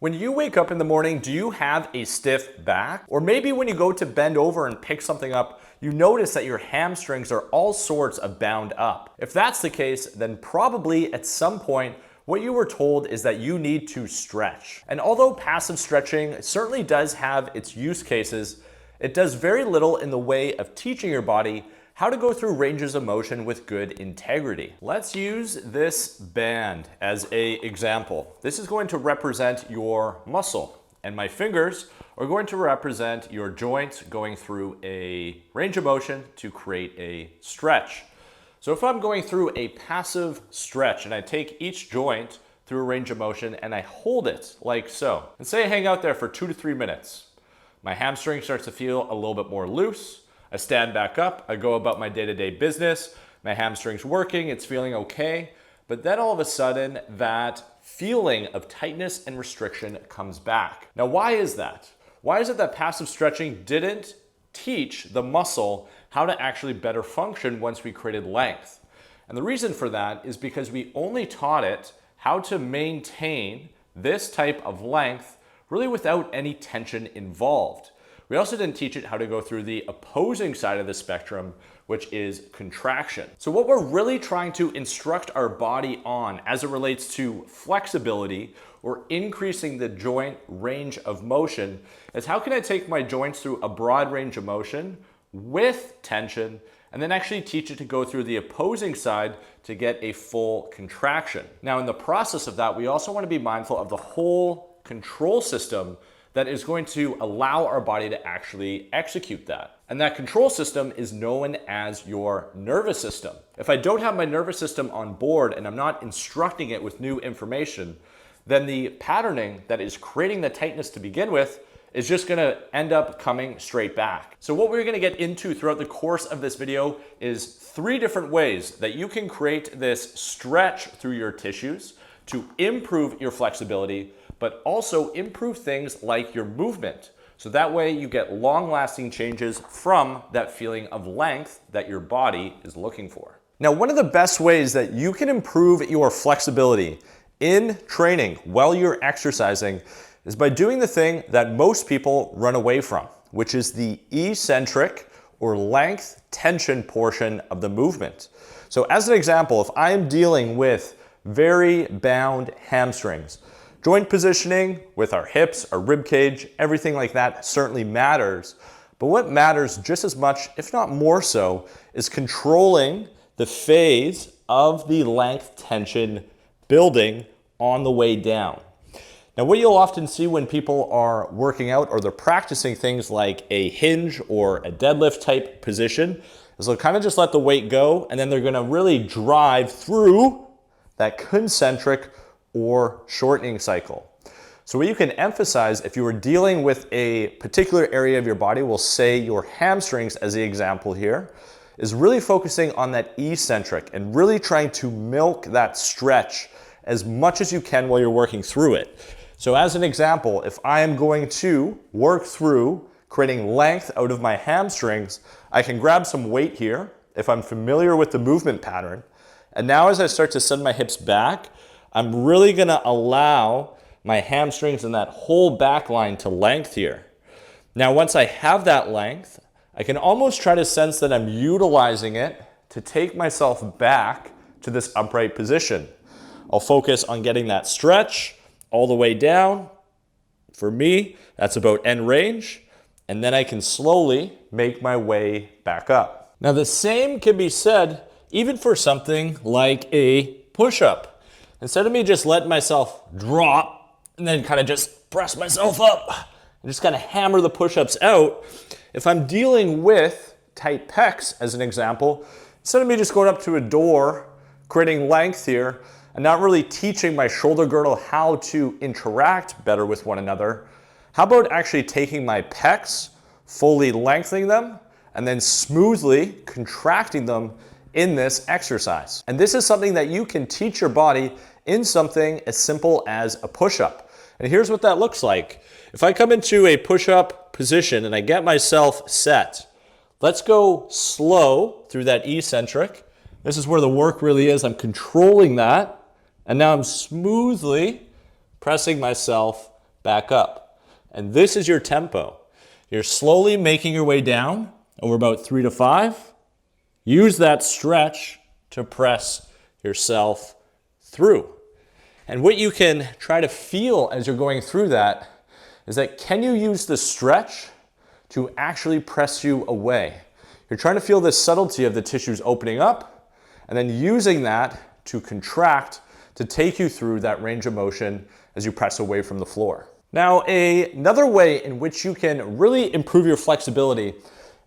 When you wake up in the morning, do you have a stiff back? Or maybe when you go to bend over and pick something up, you notice that your hamstrings are all sorts of bound up. If that's the case, then probably at some point, what you were told is that you need to stretch. And although passive stretching certainly does have its use cases, it does very little in the way of teaching your body how to go through ranges of motion with good integrity. Let's use this band as an example. This is going to represent your muscle, and my fingers are going to represent your joints going through a range of motion to create a stretch. So if I'm going through a passive stretch and I take each joint through a range of motion and I hold it like so, and say I hang out there for 2 to 3 minutes, my hamstring starts to feel a little bit more loose. I stand back up, I go about my day-to-day business, my hamstring's working, it's feeling okay, but then all of a sudden that feeling of tightness and restriction comes back. Now why is that? Why is it that passive stretching didn't teach the muscle how to actually better function once we created length? And the reason for that is because we only taught it how to maintain this type of length really without any tension involved. We also didn't teach it how to go through the opposing side of the spectrum, which is contraction. So what we're really trying to instruct our body on as it relates to flexibility or increasing the joint range of motion is how can I take my joints through a broad range of motion with tension and then actually teach it to go through the opposing side to get a full contraction. Now in the process of that, we also want to be mindful of the whole control system that is going to allow our body to actually execute that. And that control system is known as your nervous system. If I don't have my nervous system on board and I'm not instructing it with new information, then the patterning that is creating the tightness to begin with is just gonna end up coming straight back. So what we're gonna get into throughout the course of this video is 3 different ways that you can create this stretch through your tissues to improve your flexibility, but also improve things like your movement. So that way you get long-lasting changes from that feeling of length that your body is looking for. Now, one of the best ways that you can improve your flexibility in training while you're exercising is by doing the thing that most people run away from, which is the eccentric or length tension portion of the movement. So as an example, if I am dealing with very bound hamstrings, joint positioning with our hips, our rib cage, everything like that certainly matters. But what matters just as much, if not more so, is controlling the phase of the length tension building on the way down. Now, what you'll often see when people are working out or they're practicing things like a hinge or a deadlift type position is they'll kind of just let the weight go and then they're gonna really drive through that concentric or shortening cycle. So what you can emphasize if you were dealing with a particular area of your body, we'll say your hamstrings as the example here, is really focusing on that eccentric and really trying to milk that stretch as much as you can while you're working through it. So as an example, if I am going to work through creating length out of my hamstrings, I can grab some weight here if I'm familiar with the movement pattern. And now as I start to send my hips back, I'm really gonna allow my hamstrings and that whole back line to length here. Now, once I have that length, I can almost try to sense that I'm utilizing it to take myself back to this upright position. I'll focus on getting that stretch all the way down. For me, that's about end range. And then I can slowly make my way back up. Now, the same can be said even for something like a push-up. Instead of me just letting myself drop and then kind of just press myself up and just kind of hammer the push-ups out, if I'm dealing with tight pecs as an example, instead of me just going up to a door, creating length here, and not really teaching my shoulder girdle how to interact better with one another, how about actually taking my pecs, fully lengthening them, and then smoothly contracting them in this exercise. And this is something that you can teach your body in something as simple as a push-up. And here's what that looks like. If I come into a push-up position and I get myself set, let's go slow through that eccentric. This is where the work really is. I'm controlling that. And now I'm smoothly pressing myself back up. And this is your tempo. You're slowly making your way down over about 3 to 5. Use that stretch to press yourself through. And what you can try to feel as you're going through that is that, can you use the stretch to actually press you away? You're trying to feel this subtlety of the tissues opening up and then using that to contract to take you through that range of motion as you press away from the floor. Now, another way in which you can really improve your flexibility,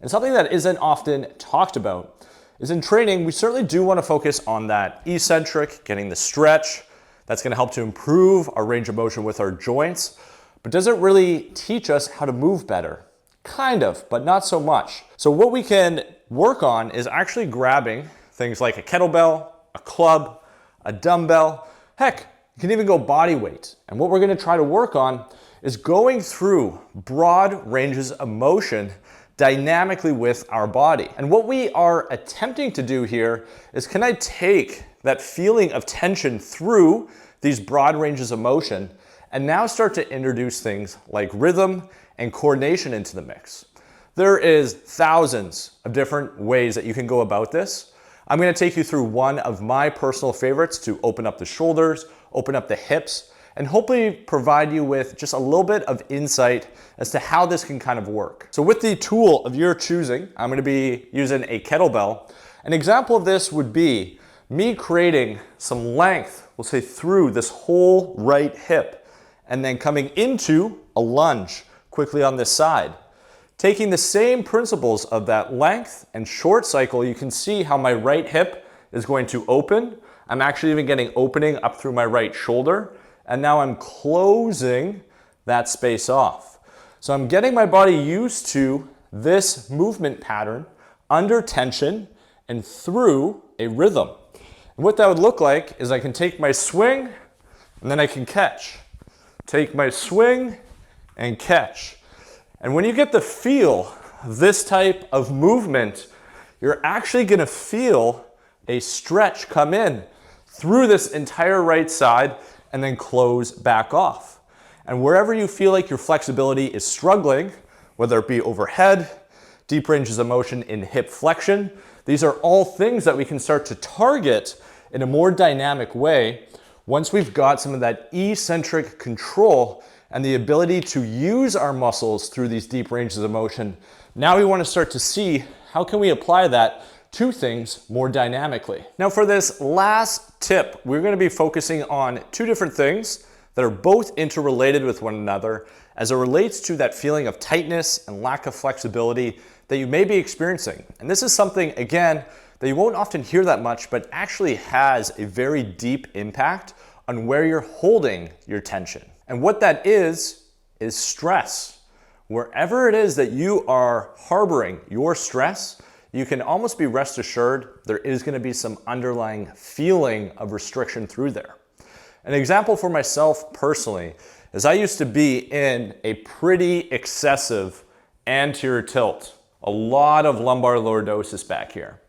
and something that isn't often talked about, is in training, we certainly do want to focus on that eccentric, getting the stretch. That's going to help to improve our range of motion with our joints, but does it really teach us how to move better? Kind of, but not so much. So what we can work on is actually grabbing things like a kettlebell, a club, a dumbbell. Heck, you can even go body weight. And what we're going to try to work on is going through broad ranges of motion dynamically with our body. And what we are attempting to do here is, can I take that feeling of tension through these broad ranges of motion and now start to introduce things like rhythm and coordination into the mix? There is thousands of different ways that you can go about this. I'm going to take you through one of my personal favorites to open up the shoulders, open up the hips, and hopefully provide you with just a little bit of insight as to how this can kind of work. So with the tool of your choosing, I'm going to be using a kettlebell. An example of this would be me creating some length, we'll say through this whole right hip, and then coming into a lunge quickly on this side. Taking the same principles of that length and short cycle, you can see how my right hip is going to open. I'm actually even getting opening up through my right shoulder. And now I'm closing that space off. So I'm getting my body used to this movement pattern under tension and through a rhythm. And what that would look like is, I can take my swing and then I can catch. Take my swing and catch. And when you get the feel of this type of movement, you're actually going to feel a stretch come in through this entire right side and then close back off. And wherever you feel like your flexibility is struggling, whether it be overhead, deep ranges of motion in hip flexion, these are all things that we can start to target in a more dynamic way once we've got some of that eccentric control and the ability to use our muscles through these deep ranges of motion. Now we want to start to see, how can we apply that to things more dynamically? Now for this last tip, we're going to be focusing on two different things that are both interrelated with one another as it relates to that feeling of tightness and lack of flexibility that you may be experiencing. And this is something, again, that you won't often hear that much, but actually has a very deep impact on where you're holding your tension. And what that is stress. Wherever it is that you are harboring your stress, you can almost be rest assured there is going to be some underlying feeling of restriction through there. An example for myself personally is, I used to be in a pretty excessive anterior tilt, a lot of lumbar lordosis back here.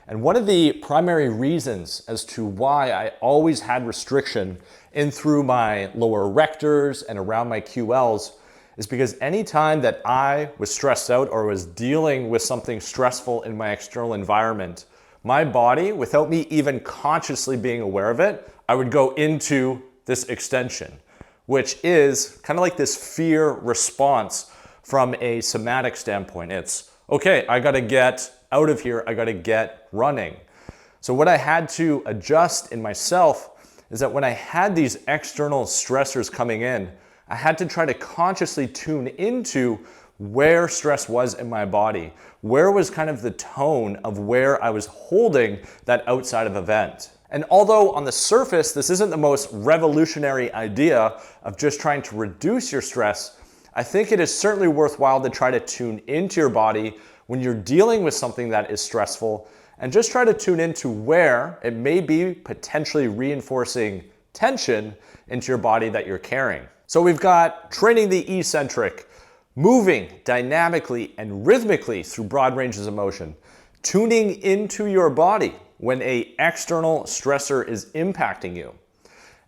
And one of the primary reasons as to why I always had restriction in through my lower rectors and around my QLs is because anytime that I was stressed out or was dealing with something stressful in my external environment, my body, without me even consciously being aware of it, I would go into this extension, which is kind of like this fear response from a somatic standpoint. It's, okay, I gotta get out of here, I gotta get running. So what I had to adjust in myself is that when I had these external stressors coming in, I had to try to consciously tune into where stress was in my body. Where was kind of the tone of where I was holding that outside of event. And although on the surface, this isn't the most revolutionary idea of just trying to reduce your stress, I think it is certainly worthwhile to try to tune into your body when you're dealing with something that is stressful, and just try to tune into where it may be potentially reinforcing tension into your body that you're carrying. So we've got training the eccentric, moving dynamically and rhythmically through broad ranges of motion, tuning into your body when an external stressor is impacting you.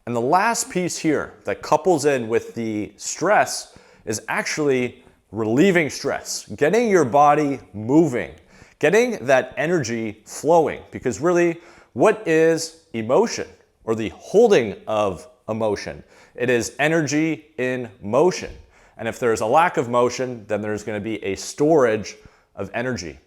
And the last piece here that couples in with the stress is actually relieving stress, getting your body moving, getting that energy flowing. Because really, what is emotion, or the holding of emotion? It is energy in motion. And if there's a lack of motion, then there's going to be a storage of energy.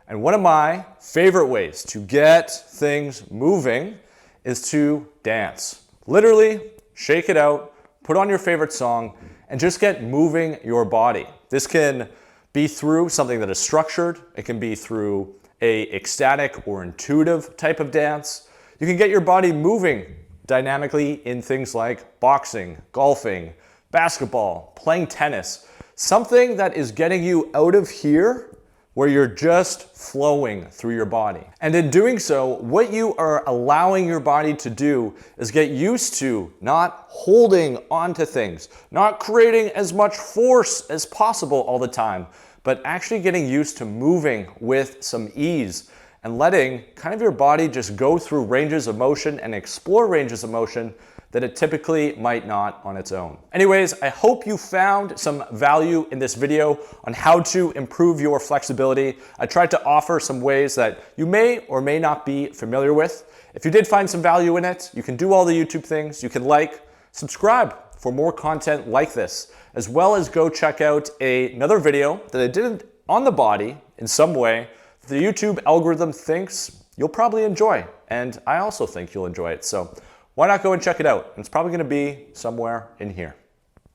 And one of my favorite ways to get things moving is to dance. Literally, shake it out, put on your favorite song, and just get moving your body. This can be through something that is structured. It can be through a ecstatic or intuitive type of dance. You can get your body moving dynamically in things like boxing, golfing, basketball, playing tennis. Something that is getting you out of here where you're just flowing through your body. And in doing so, what you are allowing your body to do is get used to not holding onto things, not creating as much force as possible all the time, but actually getting used to moving with some ease and letting kind of your body just go through ranges of motion and explore ranges of motion that it typically might not on its own. Anyways, I hope you found some value in this video on how to improve your flexibility. I tried to offer some ways that you may or may not be familiar with. If you did find some value in it, you can do all the YouTube things. You can like, subscribe for more content like this, as well as go check out another video that I did on the body in some way that the YouTube algorithm thinks you'll probably enjoy. And I also think you'll enjoy it. So why not go and check it out? It's probably going to be somewhere in here.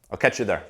I'll catch you there.